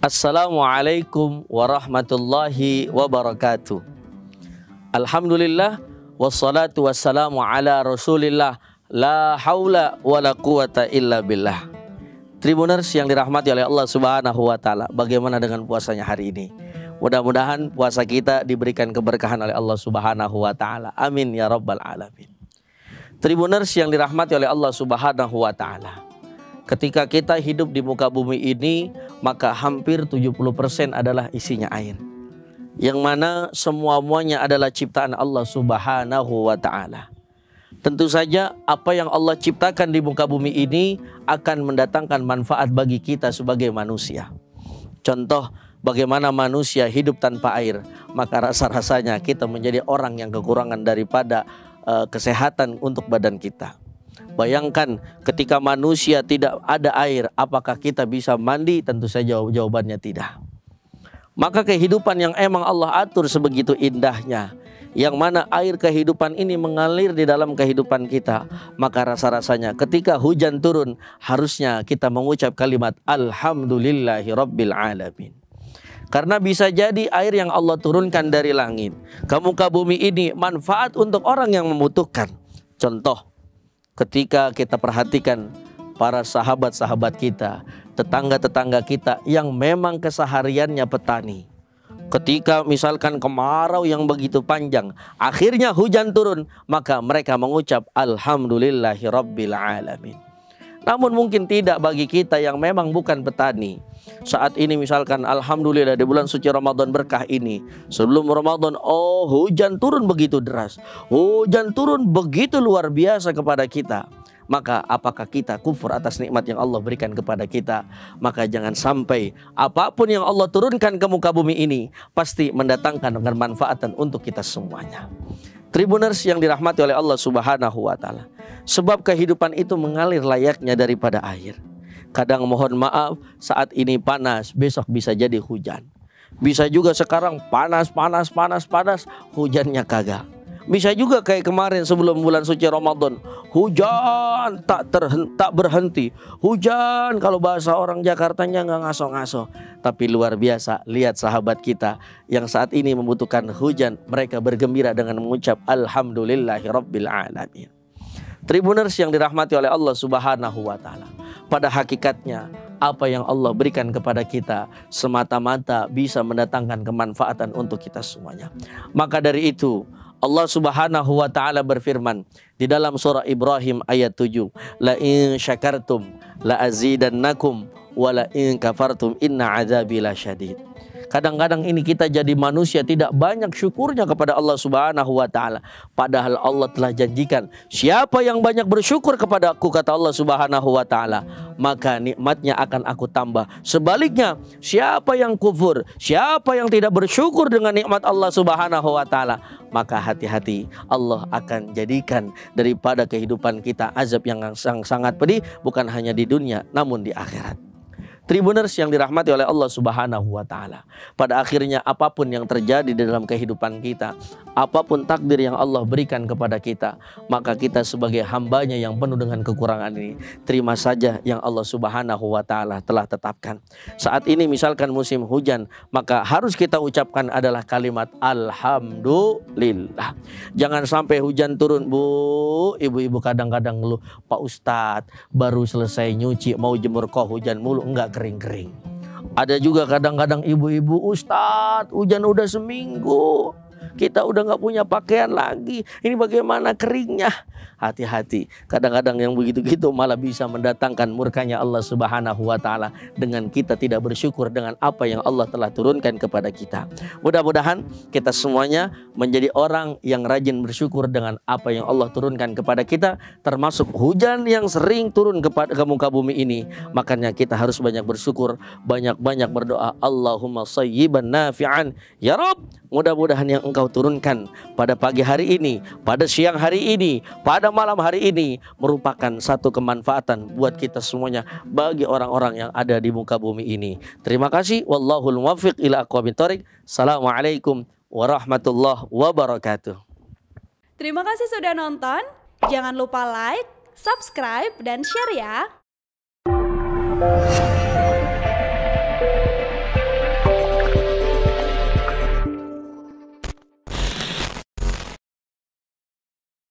Assalamualaikum warahmatullahi wabarakatuh. Alhamdulillah wassalatu wassalamu ala Rasulillah, la haula wala quwata illa billah. Tribuners yang dirahmati oleh Allah Subhanahu wa taala, bagaimana dengan puasanya hari ini? Mudah-mudahan puasa kita diberikan keberkahan oleh Allah Subhanahu wa taala. Amin ya rabbal alamin. Tribuners yang dirahmati oleh Allah Subhanahu wa taala, ketika kita hidup di muka bumi ini, maka hampir 70% adalah isinya air, yang mana semuanya adalah ciptaan Allah Subhanahu wa taala. Tentu saja apa yang Allah ciptakan di muka bumi ini akan mendatangkan manfaat bagi kita sebagai manusia. Contoh, bagaimana manusia hidup tanpa air, maka rasa-rasanya kita menjadi orang yang kekurangan daripada kesehatan untuk badan kita. Bayangkan ketika manusia tidak ada air, apakah kita bisa mandi? Tentu saja jawabannya tidak. Maka kehidupan yang emang Allah atur sebegitu indahnya, yang mana air kehidupan ini mengalir di dalam kehidupan kita, maka rasa-rasanya ketika hujan turun harusnya kita mengucap kalimat Alhamdulillahi Rabbil Alamin. Karena bisa jadi air yang Allah turunkan dari langit ke muka bumi ini manfaat untuk orang yang membutuhkan. Contoh, ketika kita perhatikan para sahabat-sahabat kita, tetangga-tetangga kita yang memang kesehariannya petani, ketika misalkan kemarau yang begitu panjang, akhirnya hujan turun, maka mereka mengucap Alhamdulillahi Rabbil Alamin. Namun mungkin tidak bagi kita yang memang bukan petani. Saat ini misalkan alhamdulillah di bulan suci Ramadan berkah ini, sebelum Ramadan hujan turun begitu deras, hujan turun begitu luar biasa kepada kita. Maka apakah kita kufur atas nikmat yang Allah berikan kepada kita? Maka jangan sampai apapun yang Allah turunkan ke muka bumi ini pasti mendatangkan kemanfaatan untuk kita semuanya. Tribuners yang dirahmati oleh Allah Subhanahu wa taala, sebab kehidupan itu mengalir layaknya daripada air. Kadang mohon maaf, saat ini panas, besok bisa jadi hujan. Bisa juga sekarang panas, hujannya kagak. Bisa juga kayak kemarin sebelum bulan suci Ramadan, hujan tak berhenti. Hujan kalau bahasa orang Jakartanya nggak ngaso-ngaso. Tapi luar biasa, lihat sahabat kita yang saat ini membutuhkan hujan, mereka bergembira dengan mengucap Alhamdulillahi Rabbil Alamin. Tribuners yang dirahmati oleh Allah Subhanahu wa taala, pada hakikatnya apa yang Allah berikan kepada kita semata-mata bisa mendatangkan kemanfaatan untuk kita semuanya. Maka dari itu Allah Subhanahu wa taala berfirman di dalam surah Ibrahim ayat 7, la in syakartum la azidannakum wa la in kafartum inna azabi lasyadid. Kadang-kadang ini kita jadi manusia tidak banyak syukurnya kepada Allah Subhanahu wa taala. Padahal Allah telah janjikan, siapa yang banyak bersyukur kepada aku, kata Allah Subhanahu wa taala, maka nikmatnya akan aku tambah. Sebaliknya, siapa yang kufur, siapa yang tidak bersyukur dengan nikmat Allah Subhanahu wa taala, maka hati-hati, Allah akan jadikan daripada kehidupan kita azab yang sangat pedih, bukan hanya di dunia namun di akhirat. Tribuners yang dirahmati oleh Allah Subhanahu wa taala, pada akhirnya apapun yang terjadi di dalam kehidupan kita, apapun takdir yang Allah berikan kepada kita, maka kita sebagai hambanya yang penuh dengan kekurangan ini, terima saja yang Allah Subhanahu wa taala telah tetapkan. Saat ini misalkan musim hujan, maka harus kita ucapkan adalah kalimat Alhamdulillah. Jangan sampai hujan turun, Bu, ibu-ibu kadang-kadang ngeluh, Pak Ustadz baru selesai nyuci mau jemur kok hujan mulu, enggak kering-kering. Ada juga kadang-kadang ibu-ibu, Ustadz hujan udah seminggu, kita udah nggak punya pakaian lagi, ini bagaimana keringnya? Hati-hati, kadang-kadang yang begitu-gitu malah bisa mendatangkan murkanya Allah Subhanahu wa taala dengan kita tidak bersyukur dengan apa yang Allah telah turunkan kepada kita. Mudah-mudahan kita semuanya menjadi orang yang rajin bersyukur dengan apa yang Allah turunkan kepada kita, termasuk hujan yang sering turun ke muka bumi ini. Makanya kita harus banyak bersyukur, banyak-banyak berdoa, Allahumma shayyiban nafi'an ya Rabb. Mudah-mudahan yang Engkau turunkan pada pagi hari ini, pada siang hari ini, pada malam hari ini merupakan satu kemanfaatan buat kita semuanya, bagi orang-orang yang ada di muka bumi ini. Terima kasih. Wallahul muwaffiq ila aqwamit thoriq. Assalamualaikum warahmatullahi wabarakatuh. Terima kasih sudah nonton. Jangan lupa like, subscribe, dan share ya.